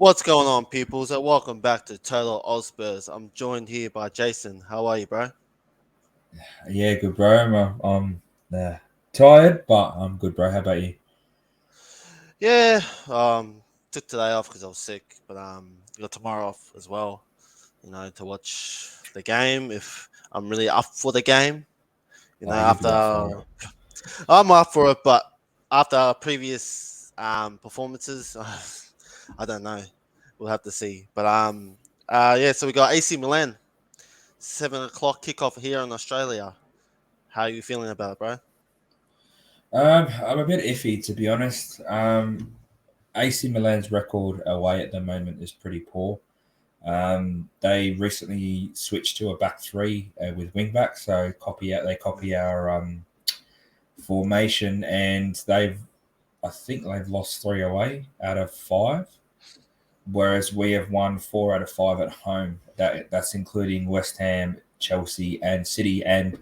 What's going on, people? So, welcome back to Total Ozspurs. I'm joined here by Jason. How are you, bro? Yeah, good, bro. I'm tired, but I'm good, bro. How about you? Yeah, took today off because I was sick, but got tomorrow off as well. To watch the game if I'm really up for the game. You'll be up After for it. I'm up for it, but after previous performances, I don't know. We'll have to see. But yeah. So we got AC Milan, 7 o'clock kickoff here in Australia. How are you feeling about it, bro? I'm a bit iffy, to be honest. AC Milan's record away at the moment is pretty poor. They recently switched to a back three with wing back, so they copy our formation, and I think they've lost three away out of five, whereas we have won four out of five at home. That's including West Ham, Chelsea, and City. And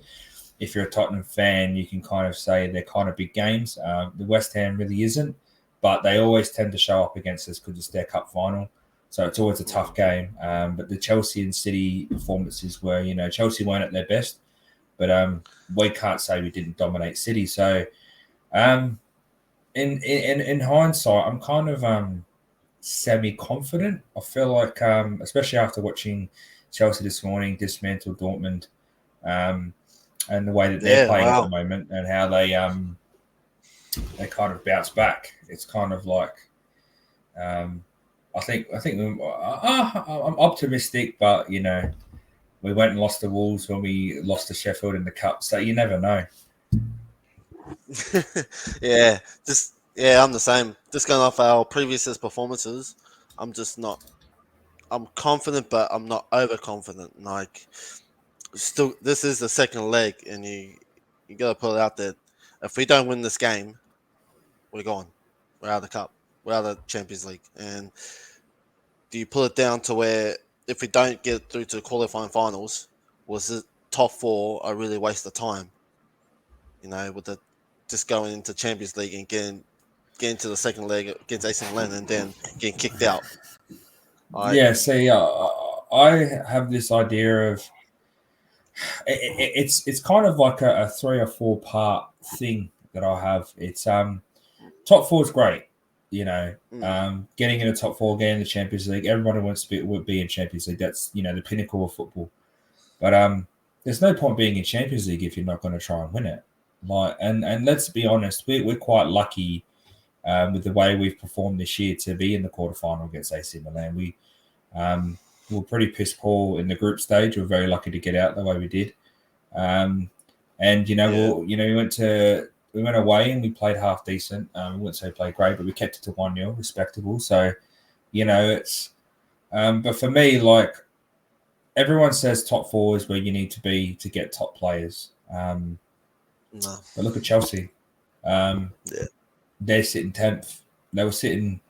if you're a Tottenham fan, you can kind of say they're kind of big games. The West Ham really isn't, but they always tend to show up against us because it's their cup final. So it's always a tough game. But the Chelsea and City performances were, Chelsea weren't at their best, but we can't say we didn't dominate City. So um, in hindsight, I'm kind of semi confident. I feel like, especially after watching Chelsea this morning dismantle Dortmund, um, and the way that they're Yeah, playing at the wow. moment, and how they kind of bounce back. It's kind of like um, I think I'm optimistic, but we went and lost the Wolves when we lost to Sheffield in the cup, so you never know. Yeah, I'm the same. Just going off our previous performances, I'm just not. I'm confident, but I'm not overconfident. Like, still, this is the second leg, and you gotta put it out there. If we don't win this game, we're gone. We're out of the cup. We're out of the Champions League. And do you put it down to where if we don't get through to the qualifying finals, was the top four a really waste of time? With the just going into Champions League and getting to the second leg against AC Milan and then getting kicked out. Like, Yeah, see, I have this idea of it's kind of like a 3 or 4 part thing that I have. It's top four is great, you know. mm, Getting in the top four, getting in the Champions League. Everybody wants to be in Champions League. That's the pinnacle of football. But there's no point being in Champions League if you're not going to try and win it. And let's be honest, we're quite lucky with the way we've performed this year to be in the quarterfinal against AC Milan. Um, we were pretty piss poor in the group stage. We were very lucky to get out the way we did. Um, and yeah, we went away and we played half decent. We wouldn't say played great, but we kept it to 1-0, respectable. So it's. But for me, like everyone says, top four is where you need to be to get top players. no, But look at Chelsea. Um, yeah, they're sitting 10th. They were sitting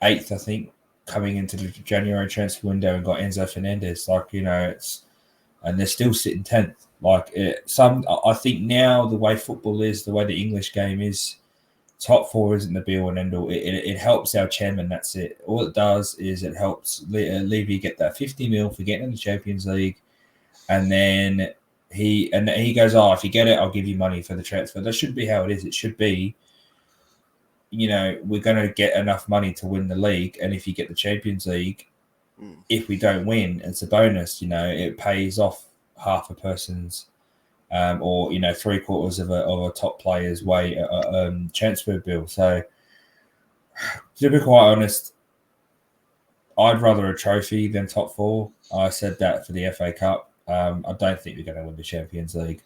8th, I think, coming into the January transfer window and got Enzo Fernandez. And they're still sitting 10th. I think now the way football is, the way the English game is, top four isn't the be all and end all. It helps our chairman. That's it. All it does is it helps Levy get that 50 mil for getting in the Champions League, and then he goes, oh, if you get it, I'll give you money for the transfer. That should be how it is. It should be, we're going to get enough money to win the league, and if you get the Champions League, mm, if we don't win, it's a bonus. It pays off half a person's, or 3/4 of a top player's transfer bill. So, to be quite honest, I'd rather a trophy than top four. I said that for the FA Cup. I don't think we're going to win the Champions League.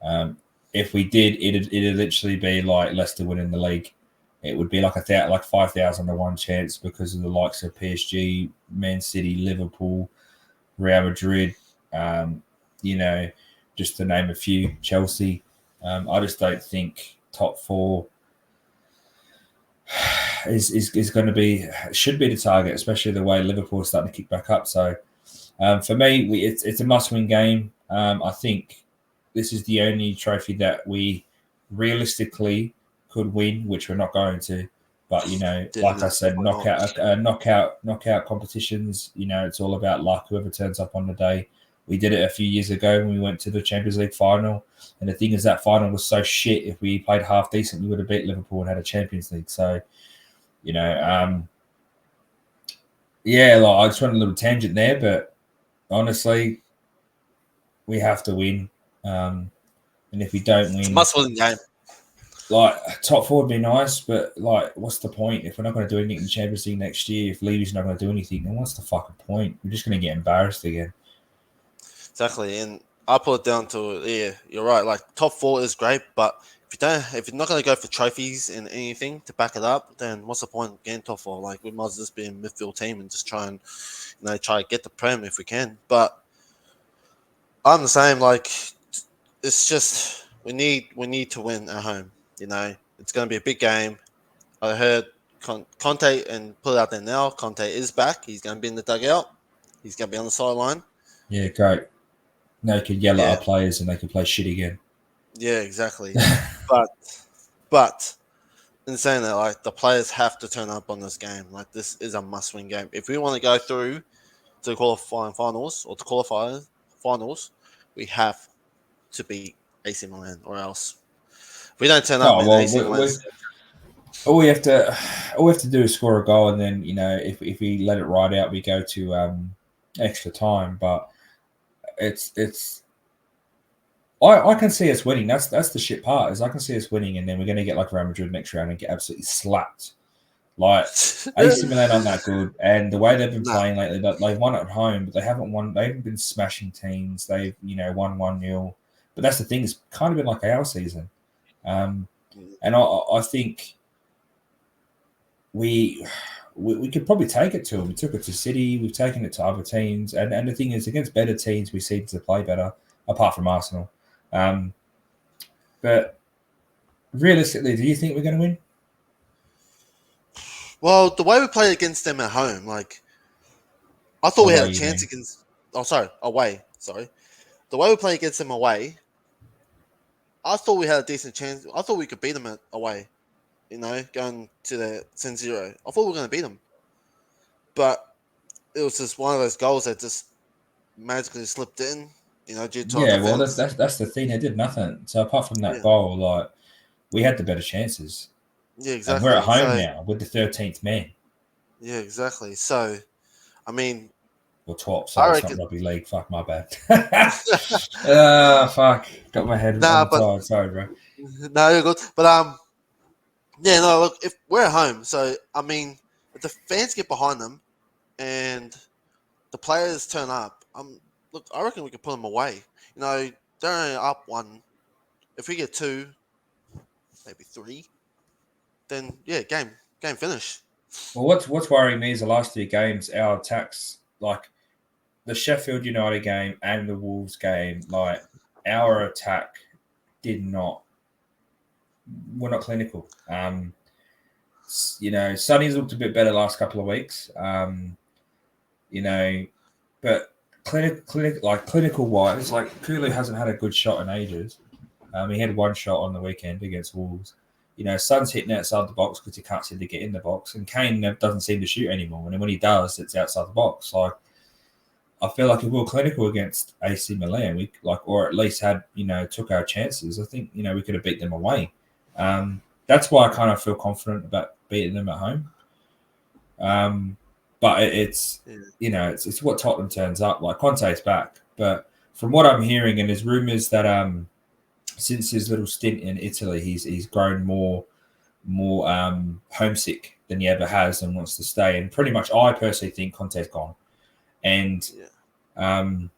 Um, if we did, it'd literally be like Leicester winning the league. It would be like 5,000 to 1 chance because of the likes of PSG, Man City, Liverpool, Real Madrid. Um, you know, just to name a few, Chelsea. I just don't think top four is going to should be the target, especially the way Liverpool are starting to kick back up. So for me, it's a must-win game. I think this is the only trophy that we realistically could win, which we're not going to. But Yeah, like no, I said, definitely not. knockout competitions. It's all about luck. Whoever turns up on the day. We did it a few years ago when we went to the Champions League final, and the thing is that final was so shit. If we played half decent, we would have beat Liverpool and had a Champions League. So, you know, yeah, like I just went a little tangent there, but honestly, we have to win. And if we don't It's a win, must-win game. like top four would be nice, but like, what's the point if we're not going to do anything in the Champions League next year? If Levy's not going to do anything, then what's the fucking point? We're just going to get embarrassed again. Exactly, and I put it down to yeah, you're right. Like top four is great, but if you're not going to go for trophies and anything to back it up, then what's the point of getting top four? Like we might as well just be a midfield team and just try and try to get the prem if we can. But I'm the same. Like it's just we need to win at home. It's going to be a big game. I heard Conte and put it out there now. Conte is back. He's going to be in the dugout. He's going to be on the sideline. Yeah, great. They could yell at Yeah, our players and they could play shit again. yeah, exactly. But but in saying that, like the players have to turn up on this game. Like this is a must-win game. If we want to go through to the qualifying finals or to qualify finals, we have to beat AC Milan, or else if we don't turn up, Oh man, well, AC Milan's all we have to do is score a goal, and then if we let it ride out, we go to extra time. But it's I can see us winning. That's the shit part is I can see us winning, and then we're going to get like Real Madrid next round and get absolutely slapped. Like AC Milan aren't that good, and the way they've been nah. playing lately, they've won at home, but they haven't won. They haven't been smashing teams. They've won 1-0, but that's the thing. It's kind of been like our season, and I think we could probably take it to them. We took it to City. We've taken it to other teams, and the thing is, against better teams, we seem to play better. Apart from Arsenal, um, but realistically, do you think we're going to win? Well, the way we played against them at home, like I thought we had a Away, you chance mean? against. Oh, sorry, away. Sorry, the way we played against them away, I thought we had a decent chance. I thought we could beat them away. Going to the 10-0. I thought we were going to beat them, but it was just one of those goals that just magically slipped in. Due to our Yeah, well, that's defense. that's that's the thing. They did nothing. So apart from that Yeah, goal, like we had the better chances, yeah, and we're at exactly. home So now with the 13th man yeah, exactly. So I mean, or 12th. I Sorry, it's not reckon. rugby league. Fuck my bad. Fuck, got my head on Nah, the but tide. Sorry, bro. no, you're good. But yeah, no. Look, if we're at home, so I mean, if the fans get behind them and the players turn up, look, I reckon we could put them away. They're only up one. If we get two, maybe three, then yeah, game finish. Well, what's worrying me is the last two games, our attacks, like the Sheffield United game and the Wolves game, like our attack did not were not clinical. Sonny's looked a bit better the last couple of weeks. You know, but clinical wise, like Kulu hasn't had a good shot in ages. He had one shot on the weekend against Wolves. Son's hitting outside the box because he can't seem to get in the box, and Kane doesn't seem to shoot anymore. And when he does, it's outside the box. Like I feel like if we were clinical against AC Milan, or at least had took our chances. I think we could have beat them away. That's why I kind of feel confident about beating them at home. But it's Yeah, it's what Tottenham turns up. Like Conte's back, but from what I'm hearing, and there's rumours that since his little stint in Italy, he's grown more homesick than he ever has and wants to stay. And pretty much, I personally think Conte's gone. And yeah, um,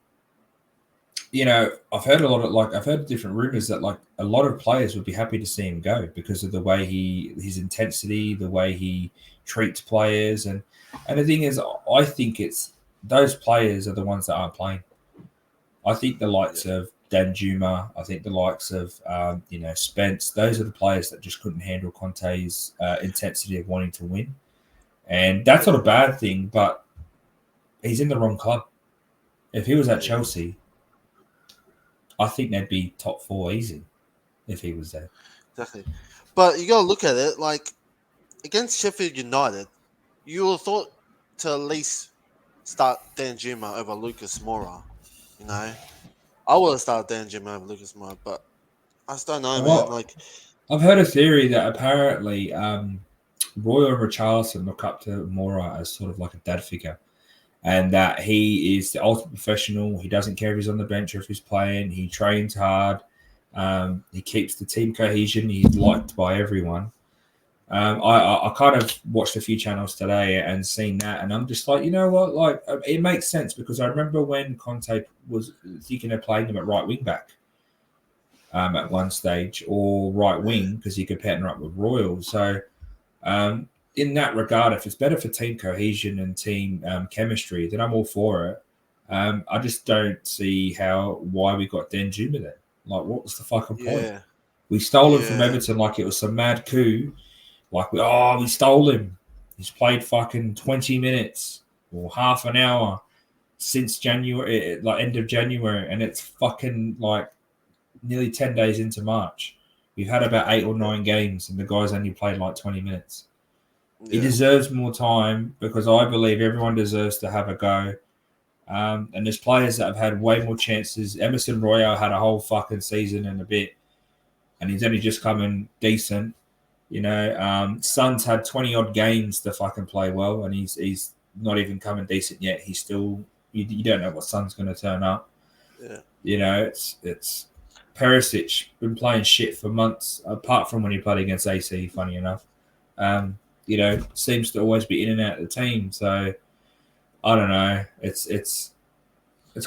I've heard different rumors that like a lot of players would be happy to see him go because of the way his intensity, the way he treats players, and the thing is, I think it's those players are the ones that aren't playing. I think the yeah, likes of Danjuma, I think the likes of Spence, those are the players that just couldn't handle Conte's intensity of wanting to win, and that's yeah, not a bad thing, but he's in the wrong club. If he was at yeah. Chelsea, I think they'd be top four easy if he was there. Exactly. But you got to look at it like against Sheffield United, you would have thought to at least start Danjuma over Lucas Moura. You know, I would have started Danjuma over Lucas Moura, but I just don't know, man. Well, Like, I've heard a theory that apparently Roy and Richarlison look up to Mora as sort of like a dad figure, and that he is the ultimate professional. He doesn't care if he's on the bench or if he's playing. He trains hard. He keeps the team cohesion. He's liked by everyone. I kind of watched a few channels today and seen that, and I'm just like, you know what? Like, it makes sense because I remember when Conte was thinking of playing him at right wing back at one stage, or right yeah, wing because he could partner up with Royal. So um, in that regard, if it's better for team cohesion and team chemistry, then I'm all for it. I just don't see why we got Denjuma then. Like, what was the fucking point? yeah, We stole him from yeah, Everton like it was some mad coup. Like, we stole him. He's played fucking 20 minutes or half an hour since January, like end of January, and it's fucking like nearly 10 days into March. We've had about 8 or 9 games, and the guy's only played like 20 minutes. He yeah, deserves more time because I believe everyone deserves to have a go. And there's players that have had way more chances. Emerson Royale had a whole fucking season and a bit, and he's only just coming decent. Son's had 20 odd games to fucking play well, and he's not even coming decent yet. He's still you don't know what Son's going to turn up. yeah, It's Perisic been playing shit for months, apart from when he played against AC. Funny enough, seems to always be in and out of the team. So I don't know. It's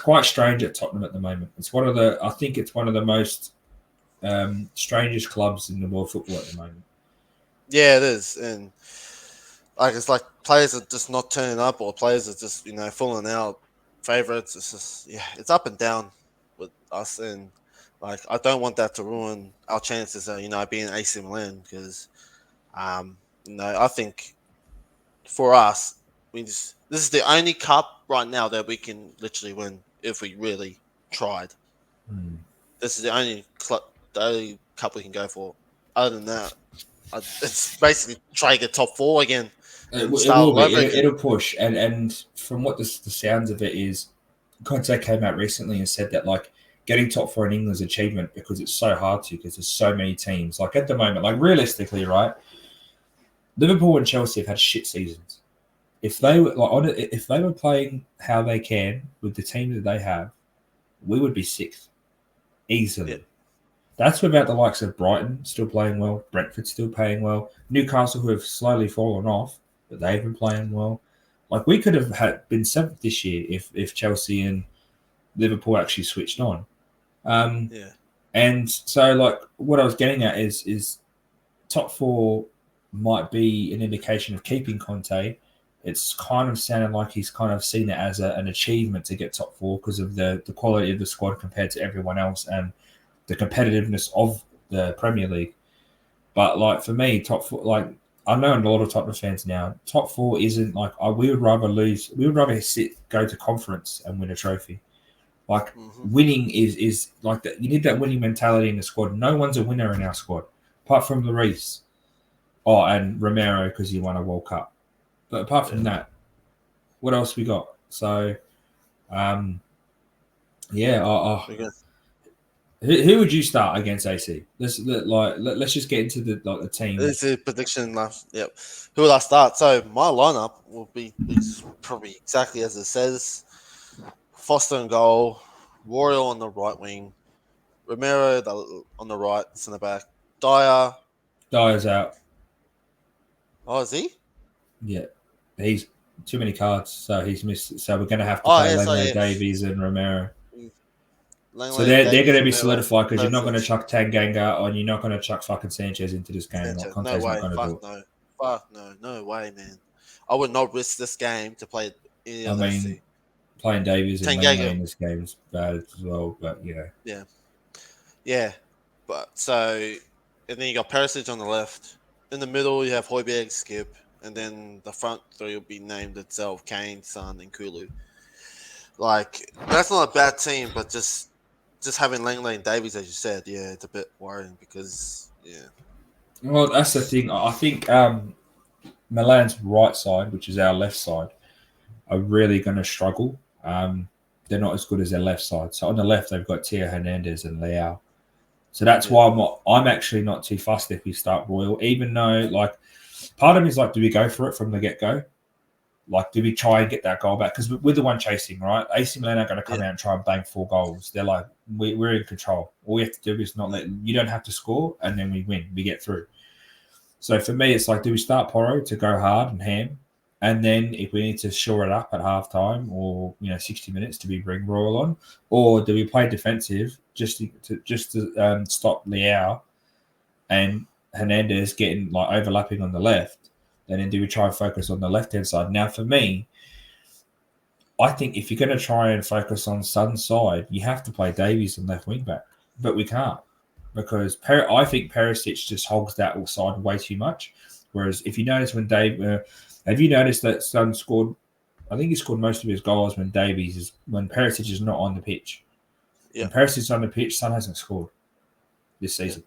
quite strange at Tottenham at the moment. I think it's one of the most strangest clubs in the world football at the moment. yeah. It is, and like it's like players are just not turning up, or players are just falling out. Favorites, it's just it's up and down with us, and like I don't want that to ruin our chances of being AC Milan because um I think for us this is the only cup right now that we can literally win if we really tried. Hmm. This is the only cup we can go for. Other than that, it's basically try to get top four again It, and it start will all be. over again. It'll push, and from what the sounds of it is, Conte came out recently and said that like getting top four in England's achievement because it's so hard to because there's so many teams. Like at the moment, like realistically, right? Liverpool and Chelsea have had shit seasons. If they were if they were playing how they can with the team that they have, we would be sixth Yeah, easily. That's without the likes of Brighton still playing well, Brentford still playing well, Newcastle who have slowly fallen off, but they've been playing well. Like we could have been seventh this year if Chelsea and Liverpool actually switched on. Um, yeah, and so like what I was getting at is top four might be an indication of keeping Conte. It's kind of sounded like he's kind of seen it as an achievement to get top four because of the quality of the squad compared to everyone else and the competitiveness of the Premier League. But like for me, top four, like I know a lot of Tottenham fans now, top four isn't like we would rather lose. We would rather go to conference and win a trophy. Like hmm winning is like that. You need that winning mentality in the squad. No one's a winner in our squad, apart from Lloris. Oh, and Romero because he won a World Cup. But apart yeah. from that, what else we got? So, yeah. Because Who would you start against AC? Let's just get into the team. this is prediction last. Yep. Who will I start? So my lineup will be probably exactly as it says. Foster and goal, Royal on the right wing, Romero on the right centre back, Dyer. Dyer's out. Oh, is he? Yeah, he's too many cards, so he's missed. So we're going to have to Oh, play yeah. So Langley yeah, Davies and Romero. So Langley, they're going Davies, to be Romero, solidified because you're not going to Perisic, chuck Tanganga and you're not going to chuck fucking Sanchez into this game. Like Sanchez. No Conte's not way. going to do Fuck it. no. Fuck no. No way, man. I would not risk this game to play any I of those mean, two. playing Davies and Langley Tanganga. in this game is bad as well, but you know. Yeah. Yeah. But so, and then you got Perisic on the left. In the middle, you have Hoiberg, Skip, and then the front three will be named itself: Kane, Son, and Kulu. Like that's not a bad team, but just having Langley and Davies, as you said, yeah, it's a bit worrying because yeah, Well, that's the thing. I think Milan's right side, which is our left side, are really going to struggle. They're not as good as their left side. So on the left, they've got Tio Hernandez and Leao. So that's Yeah, why I'm actually not too fussed if we start Royal, even though like part of me is like, do we go for it from the get go? Like, do we try and get that goal back? Because we're the one chasing, right? AC Milan are going to come yeah, out and try and bang 4 goals. They're like, we're in control. All we have to do is not let you don't have to score, and then we win. We get through. So for me, it's like, do we start Porro to go hard and ham, and then if we need to shore it up at halftime or 60 minutes, do we bring Royal on, or do we play defensive just to stop Leao and Hernandez getting like overlapping on the left? And then do we try and focus on the left hand side? Now, for me, I think if you're going to try and focus on Sun's side, you have to play Davies and left wing back, but we can't because I think Perisic just hogs that side way too much. Whereas if you notice when have you noticed that Sun scored? I think he scored most of his goals when when Perisic is not on the pitch. yeah, When Perisic is on the pitch, Sun hasn't scored this yeah, season.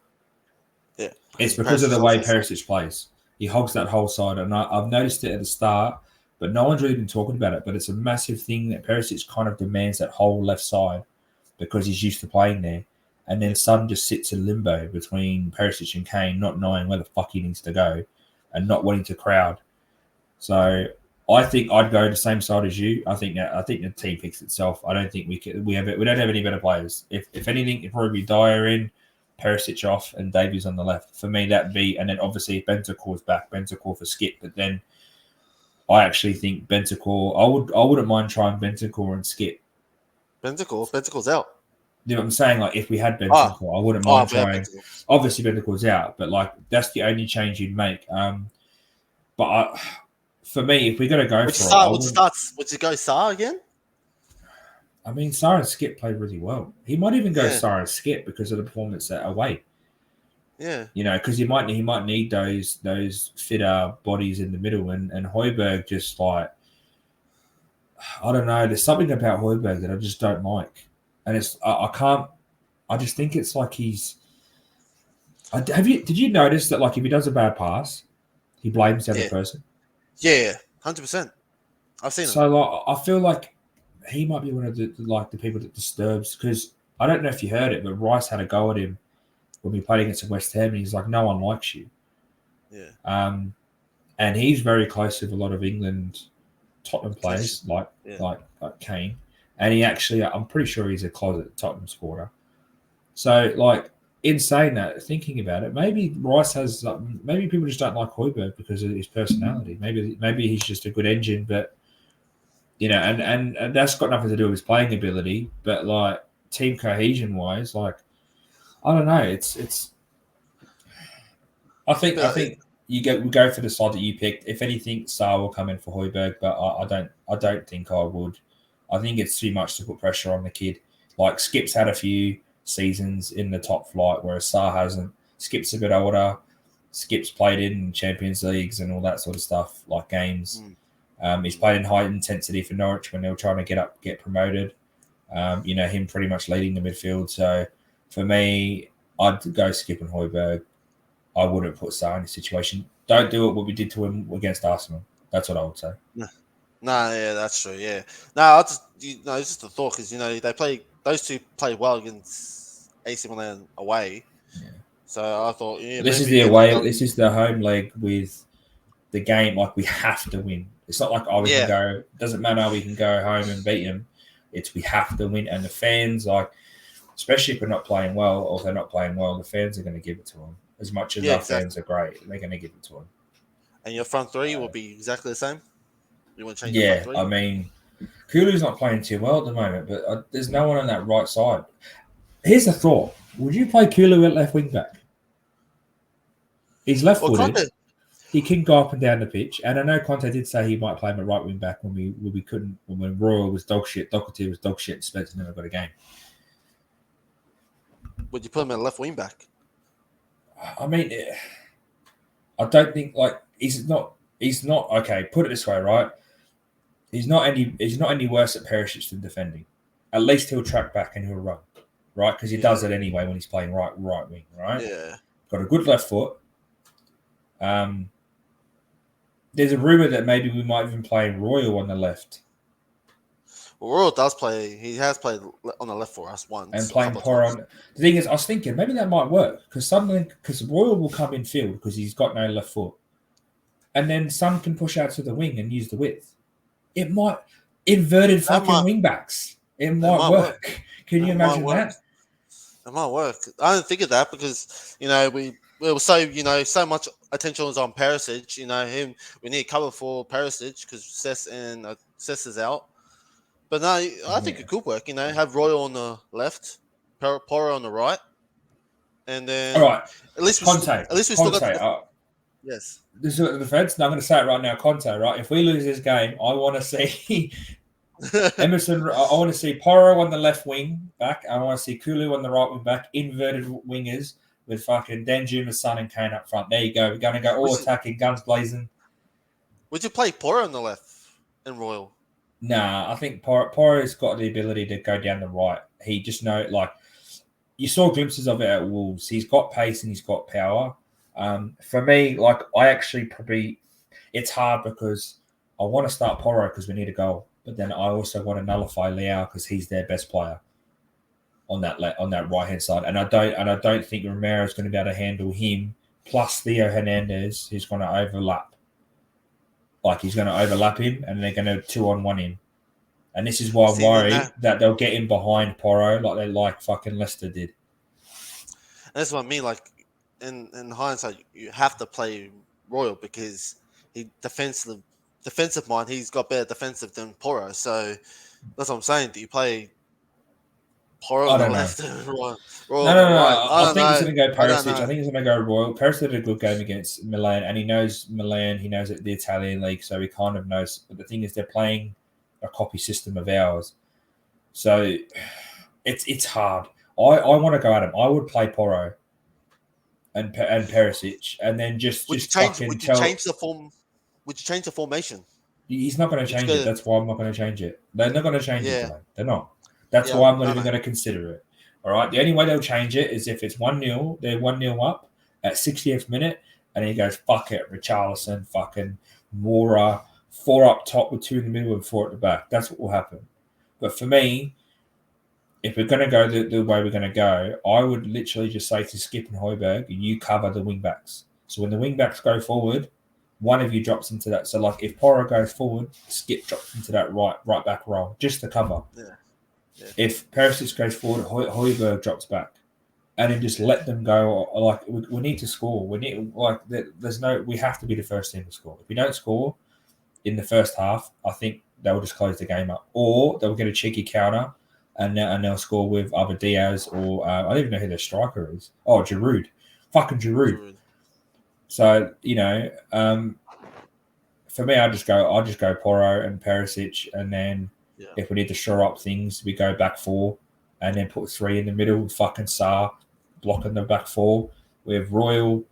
yeah. It's Because because of Paris the is way also so. Perisic plays. He hogs that whole side, and I've noticed it at the start, but no one's really been talking about it. But it's a massive thing that Perisic kind of demands that whole left side because he's used to playing there. And then Yeah, Son just sits in limbo between Perisic and Kane, not knowing where the fuck he needs to go and not wanting to crowd. So I think I'd go the same side as you. I think the team picks itself. I don't think we don't have any better players. If anything, it'd probably be Dyer in, Perisic off, and Davies on the left. For me, that'd be, and then obviously if Bentancur's back, Bentancur for Skip. But then I actually think Bentancur. I wouldn't mind trying Bentancur and Skip. Bentacle's out. You know what I'm saying? Like if we had Ah, Bentancur, I wouldn't oh, mind we have trying. Bentacle. Obviously Bentancur's out, but like that's the only change you'd make. But for me, if we're gonna go Would you for it, I start? Would you wouldn't. start? Would you go Sar again? I mean, Sarah and Skip played really well. He might even go Yeah, Sarah and Skip because of the performance away. yeah, Because he might need those fitter bodies in the middle, and Hoiberg just like I don't know. There's something about Hoiberg that I just don't like, and I can't. I just think it's like he's. Did you notice that like if he does a bad pass, he blames the other yeah, person? yeah. 100%. I've seen him. So like I feel like he might be one of the people that disturbs because I don't know if you heard it, but Rice had a go at him when we played against West Ham, and he's like, "No one likes you." Yeah, Um, and he's very close with a lot of England Tottenham connection. players, like Yeah, like like Kane, and he actually, I'm pretty sure he's a closet Tottenham supporter. So, like, in saying that, thinking about it, maybe Rice has, maybe people just don't like Hoiberg because of his personality. Maybe he's just a good engine, but and that's got nothing to do with his playing ability, but like team cohesion wise, like I don't know, it's I but think we go for the side that you picked. If anything, Saar will come in for Hoiberg, but I don't think I would. I think it's too much to put pressure on the kid. Like Skip's had a few seasons in the top flight, whereas Saar hasn't. Skip's a bit older. Skip's played in Champions Leagues and all that sort of stuff, like games. mm, He's mm. played in high intensity for Norwich when they were trying to get promoted. Him pretty much leading the midfield. So for me, I'd go Skip and Hoiberg. I wouldn't put Saar in this situation. Don't do it what we did to him against Arsenal. That's what I would say. No, nah, yeah, that's true. Yeah, no, I just it's just a thought because they play those two played well against AC Milan away, Yeah. so I thought But this is maybe the get away. another. This is the home leg with the game. Like we have to win. It's not like we can Yeah, go. Doesn't matter. We can go home and beat them. It's we have to win. And the fans, like, especially if we're not playing well or if they're not playing well, the fans are going to give it to them. As much as yeah, our fans exactly. are great, they're going to give it to them. And your front three will be exactly the same. You want to change your front Yeah, three? I mean, Kulu's not playing too well at the moment, but there's no one on that right side. Here's a thought: would you play Kulu at left wing back? He's Well, left-footed. Conte. He can go up and down the pitch, and I know Conte did say he might play him at right wing back when we couldn't when Royal was dog shit, Doherty was dog shit, and Spencer never got a game. Would you put him at left wing back? I mean, I don't think like he's not. He's not okay. Put it this way, right? He's not any worse at Perisic than defending. At least he'll track back and he'll run, right? Because he does Yeah, it anyway when he's playing right wing, right? yeah, Got a good left foot. Um, There's a rumor that maybe we might even play Royal on the left Well, Royal does play. He has played on the left for us and once, a playing couple of Porro times. on. The thing is, I was thinking maybe that might work because Royal will come in field because he's got no left foot, and then Son can push out to the wing and use the width. It might inverted That fucking might. wing backs. It It might might work. work. Can you It might imagine work. that? It might work. I didn't think of that because we were so so much attention was on Perisic. Him. We need cover for Perisic because Cess is out. But no, I think Yeah. it could work. Have Royal on the left, Porro on the right, and All then right, at least Conte. we still got Conte. yes. This is the defense. Now I'm going to say it right now, Conte. Right, if we lose this game, I want to see Emerson. I want to see Porro on the left wing back. I want to see Kulu on the right wing back. Inverted wingers with fucking Danjuma, Son, and Kane up front. There you go. We're going to go all would you attacking, guns blazing. would you play Porro on the left and Royal? Nah, I think Porro's got the ability to go down the right. He just you saw glimpses of it at Wolves. He's got pace and he's got power. For me, I actually probably it's hard because I want to start Porro because we need a goal, but then I also want to nullify Leao because he's their best player on that right hand side, and I don't think Romero is going to be able to handle him. Plus Theo Hernandez, who's going to overlap, he's going to overlap him, and they're going to 2-on-1 him. And this is why I'm See, then worried that they'll get in behind Porro like fucking Leicester did. that's what I mean. Like in hindsight, you have to play Royal because he defensive mind. He's got better defensive than Porro. So that's what I'm saying. Do you play Porro I on the don't know. left and Royal No, on the no, no. right? I I don't think it's know. going to go I don't Perisic. I know. think it's going to go Royal. Perisic did a good game against Milan, and he knows Milan. He knows the Italian league, so he kind of knows. But the thing is, they're playing a copy system of ours, so it's hard. I want to go at him. I would play Porro and Perisic, and then just fucking Would you tell. change the form? Would you change the formation? He's not going to Would you change it. go? That's why I'm not going to change it. They're not going to change it, Yeah, Dwayne. They're not. That's yeah. why I'm not I even know. going to consider it. All right. The only way they'll change it is if it's 1-0, they're 1-0 up at 60th minute, and he goes, fuck it, Richarlison, fucking Mora, 4 up top with 2 in the middle and 4 at the back. That's what will happen. But for me, if we're going to go the way we're going to go, I would literally just say to Skip and Hoiberg, you cover the wing backs. So when the wing backs go forward, one of you drops into that. So if Porro goes forward, Skip drops into that right back role just to cover. Yeah, yeah. If Perisic goes forward, Hoiberg drops back, and then just let them go. We need to score. We need we have to be the first team to score. If we don't score in the first half, I think they'll just close the game up, or they'll get a cheeky counter, and they'll score with either Diaz or I don't even know who their striker is. Oh, Giroud, fucking Giroud. Giroud. So for me, I just go Porro and Perisic, and then Yeah, if we need to shore up things, we go back 4, and then put 3 in the middle. Fucking Sarr blocking the back 4 with Royal,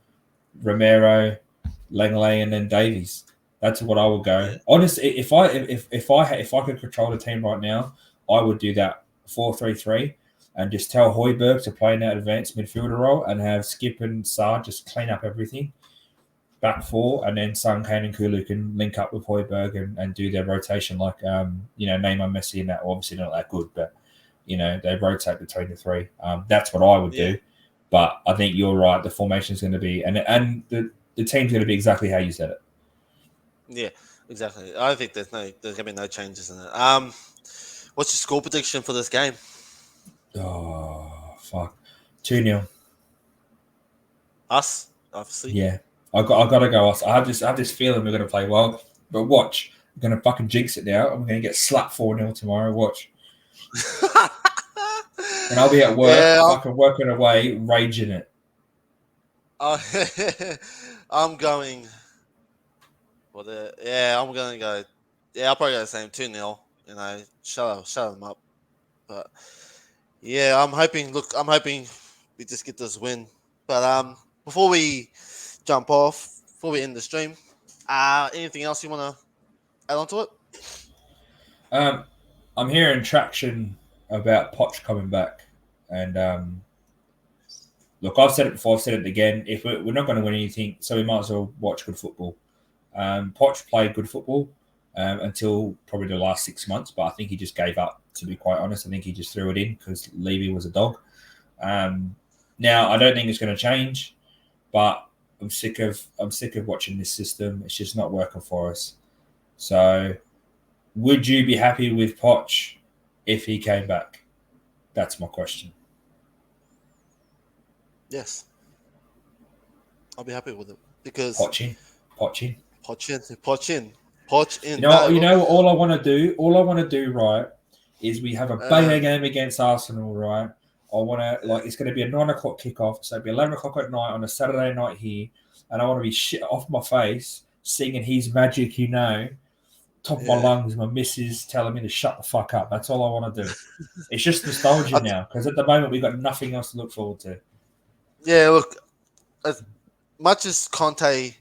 Romero, Langley, and then Davies. That's what I would go. yeah, Honestly, if I could control the team right now, I would do that 4-3-3 and just tell Hoiberg to play in that advanced midfielder role and have Skip and Sarr just clean up everything. Back 4, and then Son, Kane, and Kulu can link up with Hoiberg and do their rotation like Neymar, Messi, and that. Obviously not that good, but they rotate between the 3. That's what I would yeah, do. But I think you're right. The formation is going to be and the team's going to be exactly how you said it. yeah. Exactly. I think there's gonna be no changes in it. What's your score prediction for this game? Oh fuck, 2-0. Us, obviously. Yeah, I got to go. I have this feeling we're going to play well. But watch, we're going to fucking jinx it now. I'm going to get slapped 4-0 tomorrow. Watch. And I'll be at work, yeah, fucking working away, raging it. I'm going. I'm gonna go. Yeah, I'll probably go the same 2-0. Shut them up. But yeah, I'm hoping. Look, I'm hoping we just get this win. But before we jump off, before we end the stream, anything else you want to add on to it? I'm hearing traction about Poch coming back, and look, I've said it before, I've said it again. If we're not going to win anything, so we might as well watch good football. Poch played good football until probably the last 6 months, but I think he just gave up. To be quite honest, I think he just threw it in because Levy was a dog. Now I don't think it's going to change, but I'm sick of watching this system. It's just not working for us. So, would you be happy with Poch if he came back? That's my question. Yes, I'll be happy with it because Poch in. Poch in. You No, know, all I want to do, right, is we have a banger game against Arsenal, right? I want to it's going to be a 9 o'clock kickoff, so it'll be 11 o'clock at night on a Saturday night here, and I want to be shit off my face singing "He's Magic," top of my lungs. My missus telling me to shut the fuck up. That's all I want to do. It's just nostalgia now because at the moment we've got nothing else to look forward to. Yeah, look, as much as Conte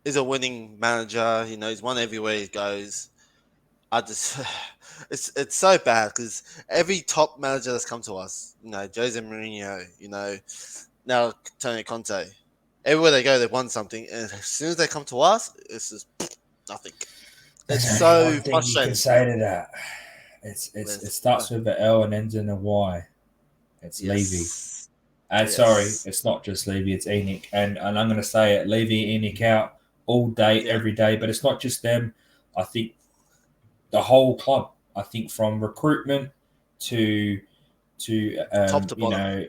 is a winning manager, he's won everywhere he goes. I just, it's so bad because every top manager that's come to us, Jose Mourinho, now Tony Conte, everywhere they go, they've won something, and as soon as they come to us, it's just nothing. There's It's only so one thing you can frustrating. say to that. It There's, starts with an L and ends in a Y. It's Levy. yes, And sorry, yes, it's not just Levy, it's Enoch. And I'm going to say it, Levy, Enoch out all day, yeah, every day. But it's not just them. I think the whole club. I think from recruitment to top to bottom.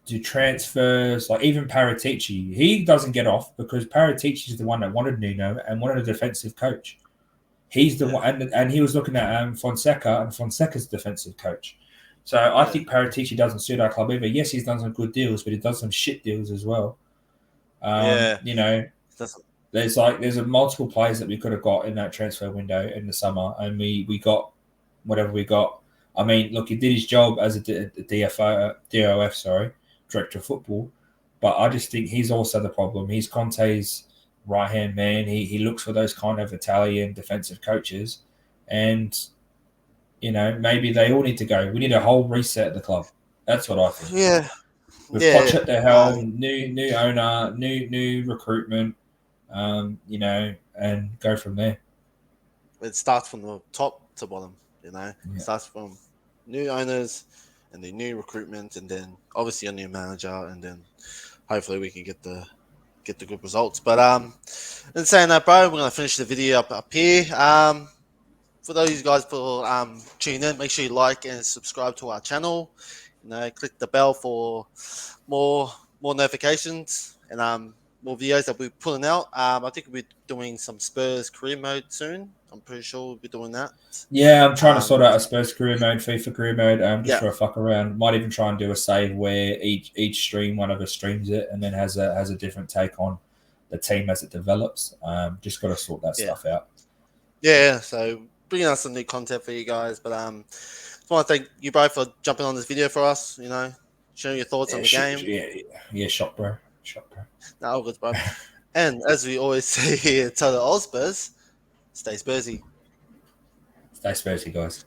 to transfers, like even Paratici, he doesn't get off because Paratici is the one that wanted Nuno and wanted a defensive coach. He's the Yeah, one, and he was looking at Fonseca, and Fonseca's defensive coach. So I yeah, think Paratici doesn't suit our club either. Yes, he's done some good deals, but he does some shit deals as well. yeah. You know, That's there's a multiple players that we could have got in that transfer window in the summer, and we got whatever we got. I mean, look, he did his job as a DOF, sorry, director of football, but I just think he's also the problem. He's Conte's right hand man. He looks for those kind of Italian defensive coaches, and maybe they all need to go. We need a whole reset at the club. That's what I think. yeah, With yeah. Poch at the No, helm, new owner, new recruitment, and go from there. it starts from the top to bottom. It Yeah. starts from new owners and the new recruitment, and then obviously a new manager, and then hopefully we can get the good results. But in saying that, bro, we're gonna finish the video up here. For those of you guys for tuning in, make sure you like and subscribe to our channel. Click the bell for more notifications and more videos that we're pulling out. I think we'll be doing some Spurs career mode soon. I'm pretty sure we'll be doing that. Yeah, I'm trying to sort Um, out a Spurs career mode, FIFA career mode, just yeah, for a fuck around. Might even try and do a save where each stream, one of us streams it, and then has a different take on the team as it develops. Just got to sort that yeah, stuff out. yeah. So bringing us some new content for you guys. But just want to thank you both for jumping on this video for us. Sharing your thoughts on Yeah, the game. shot, bro. Shot, bro. No, all good, bro. And as we always say here, tell the Ozbers, stay Spursy. Stay Spursy, guys.